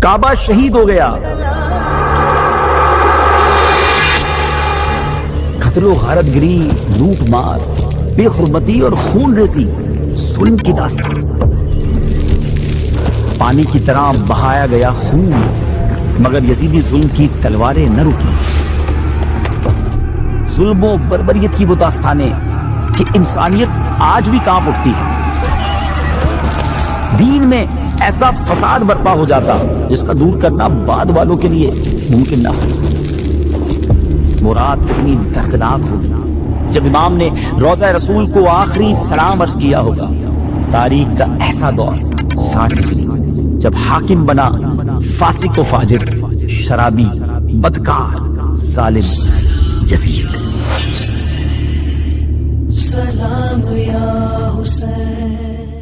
کعبہ شہید ہو گیا، قتل و غارت گری، لوٹ مار، بے حرمتی اور خون ریزی، ظلم کی داستان۔ پانی کی طرح بہایا گیا خون، مگر یزیدی ظلم کی تلواریں نہ رکی۔ ظلم و بربریت کی وہ داستانیں کہ انسانیت آج بھی کانپ اٹھتی ہے۔ دین میں ایسا فساد برپا ہو جاتا جس کا دور کرنا بعد والوں کے لیے ممکن نہ ہو۔ وہ رات کتنی دردناک ہوگی جب امام نے روضہ رسول کو آخری سلام عرض کیا ہوگا۔ تاریخ کا ایسا دور 60 ہجری جب حاکم بنا فاسق و فاجر، شرابی، بدکار، ظالم یزید۔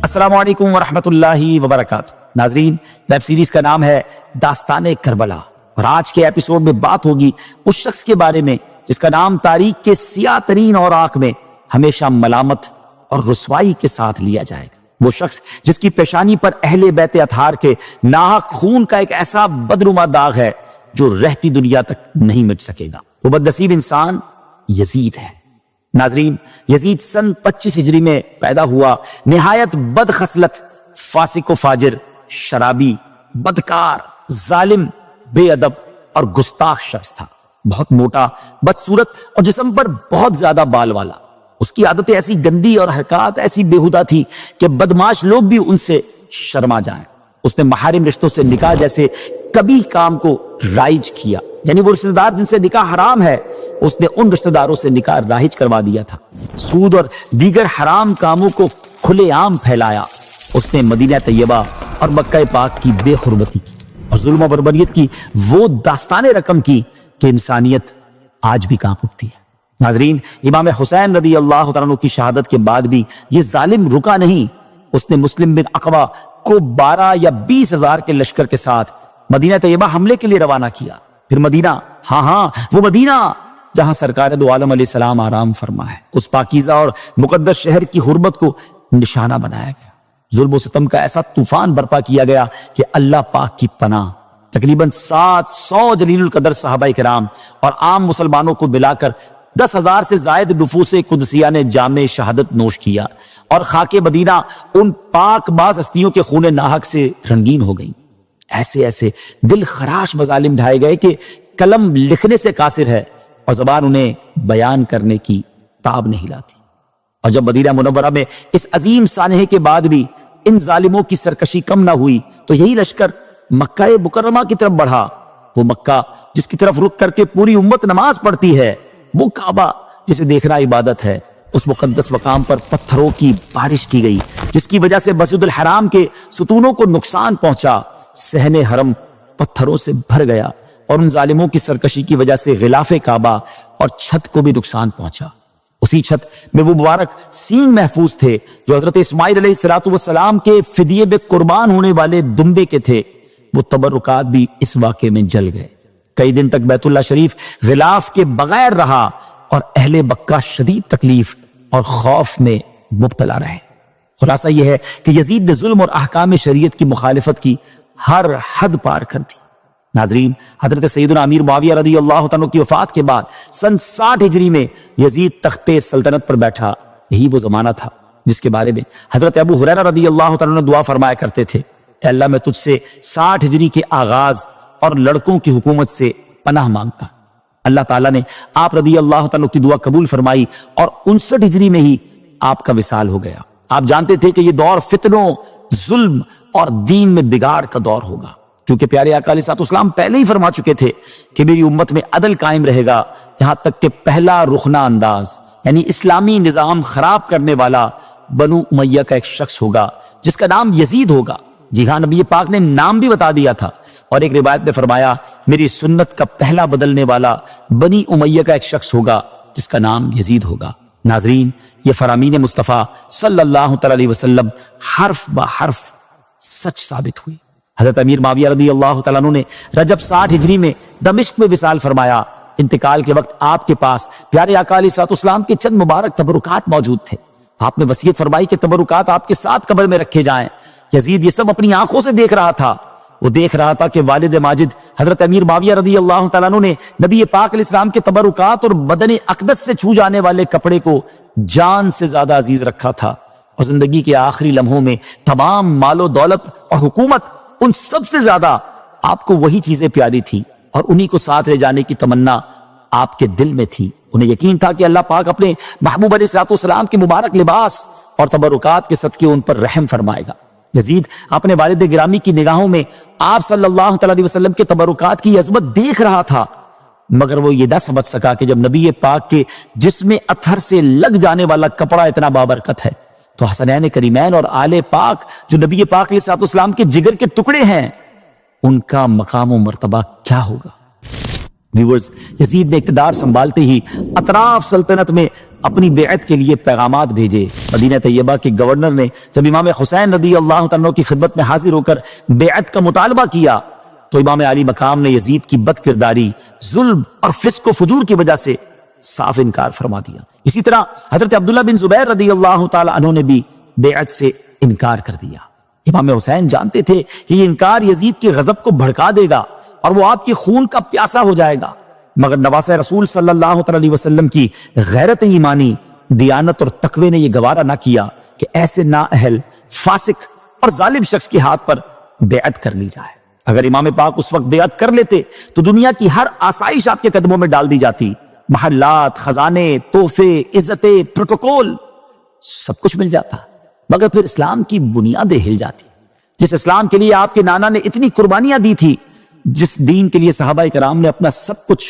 السلام علیکم ورحمۃ اللہ وبرکاتہ۔ ناظرین، ویب سیریز کا نام ہے داستان کربلا، اور آج کے ایپیسوڈ میں بات ہوگی اس شخص کے بارے میں جس کا نام تاریخ کے سیاہ ترین اوراق میں ہمیشہ ملامت اور رسوائی کے ساتھ لیا جائے گا۔ وہ شخص جس کی پیشانی پر اہل بیت اطہار کے ناحق خون کا ایک ایسا بدنما داغ ہے جو رہتی دنیا تک نہیں مٹ سکے گا۔ وہ بدنصیب انسان یزید ہے۔ ناظرین، یزید سن 25 ہجری میں پیدا ہوا، نہایت بد خصلت، فاسق و فاجر، شرابی، بدکار، ظالم، بے ادب اور گستاخ شخص تھا۔ بہت موٹا، بدصورت اور جسم پر بہت زیادہ بال والا۔ اس کی عادتیں ایسی گندی اور حرکات ایسی بےہودہ تھی کہ بدمعاش لوگ بھی ان سے شرما جائیں۔ اس نے محارم رشتوں سے نکاح جیسے کبھی کام کو رائج کیا، یعنی وہ رشتہ دار جن سے نکاح حرام ہے اس نے ان رشتہ داروں سے نکاح رائج کروا دیا تھا۔ سود اور دیگر حرام کاموں کو کھلے عام پھیلایا۔ اس نے مدینہ طیبہ اور مکہ پاک کی بے حرمتی کی اور ظلم و بربریت کی وہ داستان رقم کی کہ انسانیت آج بھی کانپ اٹھتی ہے۔ ناظرین، امام حسین رضی اللہ تعالیٰ عنہ کی شہادت کے بعد بھی یہ ظالم رکا نہیں۔ اس نے مسلم بن عقبہ کو 12 یا 20 ہزار کے لشکر کے ساتھ مدینہ طیبہ حملے کے لیے روانہ کیا۔ پھر مدینہ، ہاں وہ مدینہ جہاں سرکار دو عالم علیہ السلام آرام فرما ہے، اس پاکیزہ اور مقدس شہر کی حرمت کو نشانہ بنایا گیا۔ ظلم و ستم کا ایسا طوفان برپا کیا گیا کہ اللہ پاک کی پناہ تقریباً 700 جلیل القدر صحابہ کرام اور عام مسلمانوں کو ملا کر 10,000 سے زائد نفوس قدسیہ نے جام شہادت نوش کیا، اور خاک مدینہ ان پاک باز ہستیوں کے خون ناحق سے رنگین ہو گئی۔ ایسے ایسے دل خراش مظالم ڈھائے گئے کہ قلم لکھنے سے قاصر ہے اور زبان انہیں بیان کرنے کی تاب نہیں لاتی۔ اور جب مدینہ منورہ میں اس عظیم سانحے کے بعد بھی ان ظالموں کی سرکشی کم نہ ہوئی تو یہی لشکر مکہ مکرمہ کی طرف بڑھا۔ وہ مکہ جس کی طرف رخ کر کے پوری امت نماز پڑھتی ہے، وہ کعبہ جسے دیکھنا عبادت ہے، اس مقدس مقام پر پتھروں کی بارش کی گئی جس کی وجہ سے مسجد الحرام کے ستونوں کو نقصان پہنچا۔ صحن حرم پتھروں سے بھر گیا اور ان ظالموں کی سرکشی کی وجہ سے غلاف کعبہ اور چھت کو بھی نقصان پہنچا۔ اسی چھت میں وہ مبارک سینگ محفوظ تھے جو حضرت اسماعیل علیہ السلام کے فدیے میں قربان ہونے والے دمبے کے تھے۔ وہ تبرکات بھی اس واقعے میں جل گئے۔ کئی دن تک بیت اللہ شریف غلاف کے بغیر رہا اور اہل مکہ شدید تکلیف اور خوف میں مبتلا رہے۔ خلاصہ یہ ہے کہ یزید نے ظلم اور احکام شریعت کی مخالفت کی ہر حد پار کر دی۔ ناظرین، حضرت سیدنا امیر معاویہ رضی اللہ تعالیٰ کی وفات کے بعد سن 60 ہجری میں یزید تخت سلطنت پر بیٹھا۔ یہی وہ زمانہ تھا جس کے بارے میں حضرت ابو ہریرہ رضی اللہ تعالیٰ نے دعا فرمایا کرتے تھے، اے اللہ میں تجھ سے 60 ہجری کے آغاز اور لڑکوں کی حکومت سے پناہ مانگتا۔ اللہ تعالیٰ نے آپ رضی اللہ تعالیٰ کی دعا قبول فرمائی اور 59 ہجری میں ہی آپ کا وصال ہو گیا۔ آپ جانتے تھے کہ یہ دور فتنوں، ظلم اور دین میں بگاڑ کا دور ہوگا، کیونکہ پیارے آقا علیہ السلام پہلے ہی فرما چکے تھے کہ میری امت میں عدل قائم رہے گا، یہاں تک کہ پہلا رخنہ انداز یعنی اسلامی نظام خراب کرنے والا بنو امیہ کا ایک شخص ہوگا جس کا نام یزید ہوگا۔ جی ہاں، نبی پاک نے نام بھی بتا دیا تھا، اور ایک روایت میں فرمایا میری سنت کا پہلا بدلنے والا بنی امیہ کا ایک شخص ہوگا جس کا نام یزید ہوگا۔ ناظرین، یہ فرامین مصطفیٰ صلی اللہ تعالی علیہ وسلم حرف با حرف سچ ثابت ہوئی۔ حضرت امیر معاویہ رضی اللہ تعالیٰ عنہ نے رجب 60 ہجری میں دمشق میں وصال فرمایا۔ انتقال کے وقت آپ کے پاس پیارے آقا علیہ السلام کے چند مبارک تبرکات موجود تھے۔ آپ نے وصیت فرمائی کہ تبرکات آپ کے ساتھ قبر میں رکھے جائیں۔ یزید یہ سب اپنی آنکھوں سے دیکھ رہا تھا۔ وہ دیکھ رہا تھا کہ والد ماجد حضرت امیر معاویہ رضی اللہ تعالیٰ عنہ نے نبی پاک علیہ السلام کے تبرکات اور بدن اقدس سے چھو جانے والے کپڑے کو جان سے زیادہ عزیز رکھا تھا، اور زندگی کے آخری لمحوں میں تمام مال و دولت اور حکومت ان سب سے زیادہ آپ کو وہی چیزیں پیاری تھی، اور انہی کو ساتھ لے جانے کی تمنا آپ کے دل میں تھی۔ انہیں یقین تھا کہ اللہ پاک اپنے محبوب علیہ السلام کے مبارک لباس اور تبرکات کے صدقے ان پر رحم فرمائے گا۔ یزید اپنے والد گرامی کی نگاہوں میں آپ صلی اللہ تعالی علیہ وسلم کے تبرکات کی عظمت دیکھ رہا تھا، مگر وہ یہ نہ سمجھ سکا کہ جب نبی پاک کے جسم اطہر سے لگ جانے والا کپڑا اتنا بابرکت ہے تو حسنین کریمین اور آل پاک جو نبی پاک علیہ السلام کے جگر کے ٹکڑے ہیں، ان کا مقام و مرتبہ کیا ہوگا۔ ویورز، یزید نے اقتدار سنبھالتے ہی اطراف سلطنت میں اپنی بیعت کے لیے پیغامات بھیجے۔ مدینہ طیبہ کے گورنر نے جب امام حسین رضی اللہ عنہ کی خدمت میں حاضر ہو کر بیعت کا مطالبہ کیا تو امام علی مقام نے یزید کی بد کرداری، ظلم اور فسق و فجور کی وجہ سے صاف انکار فرما دیا۔ اسی طرح حضرت عبداللہ بن زبیر رضی اللہ تعالی عنہ نے بھی بیعت سے انکار کر دیا۔ امام حسین جانتے تھے کہ یہ انکار یزید کے غضب کو بھڑکا دے گا اور وہ آپ کی خون کا پیاسا ہو جائے گا، مگر نواسہ رسول صلی اللہ علیہ وسلم کی غیرت ایمانی، دیانت اور تقوی نے یہ گوارا نہ کیا کہ ایسے نااہل، فاسق اور ظالم شخص کے ہاتھ پر بیعت کر لی جائے۔ اگر امام پاک اس وقت بیعت کر لیتے تو دنیا کی ہر آسائش آپ کے قدموں میں ڈال دی جاتی، محلات، خزانے، تحفے، عزتیں، پروٹوکول، سب کچھ مل جاتا، مگر پھر اسلام کی بنیادیں ہل جاتی۔ جس اسلام کے لیے آپ کے نانا نے اتنی قربانیاں دی تھی، جس دین کے لیے صحابہ کرام نے اپنا سب کچھ،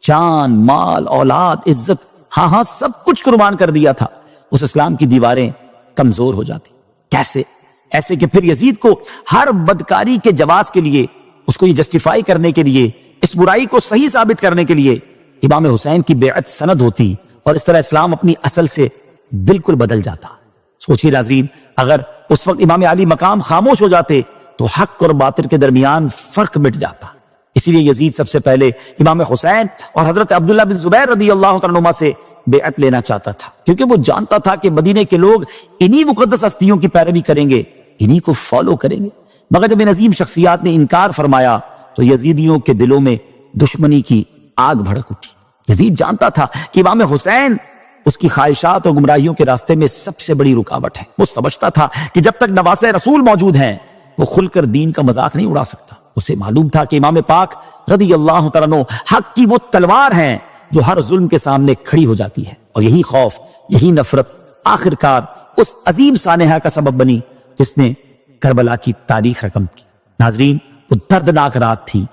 جان، مال، اولاد، عزت، ہاں سب کچھ قربان کر دیا تھا، اس اسلام کی دیواریں کمزور ہو جاتی۔ کیسے؟ ایسے کہ پھر یزید کو ہر بدکاری کے جواز کے لیے، اس کو یہ جسٹیفائی کرنے کے لیے، اس برائی کو صحیح ثابت کرنے کے لیے امام حسین کی بیعت سند ہوتی، اور اس طرح اسلام اپنی اصل سے بالکل بدل جاتا۔ سوچیے ناظرین، اگر اس وقت امام علی مقام خاموش ہو جاتے تو حق اور باطل کے درمیان فرق مٹ جاتا۔ اسی لیے یزید سب سے پہلے امام حسین اور حضرت عبداللہ بن زبیر رضی اللہ عنہما سے بیعت لینا چاہتا تھا، کیونکہ وہ جانتا تھا کہ مدینے کے لوگ انہی مقدس ہستیوں کی پیروی کریں گے، انہی کو فالو کریں گے۔ مگر جب ان عظیم شخصیات نے انکار فرمایا تو یزیدیوں کے دلوں میں دشمنی کی آگ بھڑک اٹھی۔ یزید جانتا تھا کہ امام حسین اس کی خواہشات اور گمراہیوں کے راستے میں سب سے بڑی رکاوٹ ہے۔ وہ سمجھتا تھا کہ جب تک نواسہ رسول موجود ہیں وہ کھل کر دین کا مذاق نہیں اڑا سکتا۔ اسے معلوم تھا کہ امام پاک رضی اللہ تعالیٰ عنہ حق کی وہ تلوار ہیں جو ہر ظلم کے سامنے کھڑی ہو جاتی ہے، اور یہی خوف، یہی نفرت آخرکار اس عظیم سانحہ کا سبب بنی جس نے کربلا کی تاریخ رقم کی۔ ناظرین، وہ دردناک رات تھی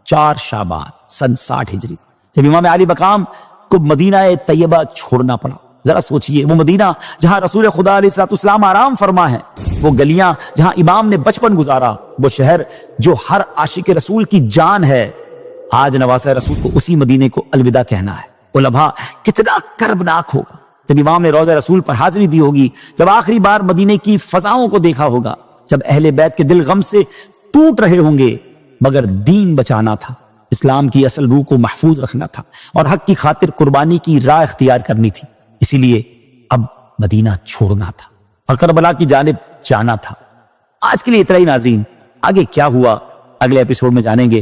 4 شعبان سن 60 ہجری، جب امام علی مقام کو مدینہ طیبہ چھوڑنا پڑا۔ ذرا سوچئے، وہ مدینہ جہاں رسول خدا علیہ السلام آرام فرما ہے، وہ گلیاں جہاں امام نے بچپن گزارا، وہ شہر جو ہر عاشق رسول کی جان ہے، آج نواسہ رسول کو اسی مدینے کو الوداع کہنا ہے۔ وہ لمحہ کتنا کربناک ہوگا جب امام نے روضہ رسول پر حاضری دی ہوگی، جب آخری بار مدینے کی فضاؤں کو دیکھا ہوگا، جب اہل بیت کے دل غم سے ٹوٹ رہے ہوں گے، مگر دین بچانا تھا، اسلام کی اصل روح کو محفوظ رکھنا تھا، اور حق کی خاطر قربانی کی راہ اختیار کرنی تھی۔ اسی لیے اب مدینہ چھوڑنا تھا اور کربلا کی جانب جانا تھا۔ آج کے لیے اتنا ہی ناظرین، آگے کیا ہوا اگلے ایپیسوڈ میں جانیں گے۔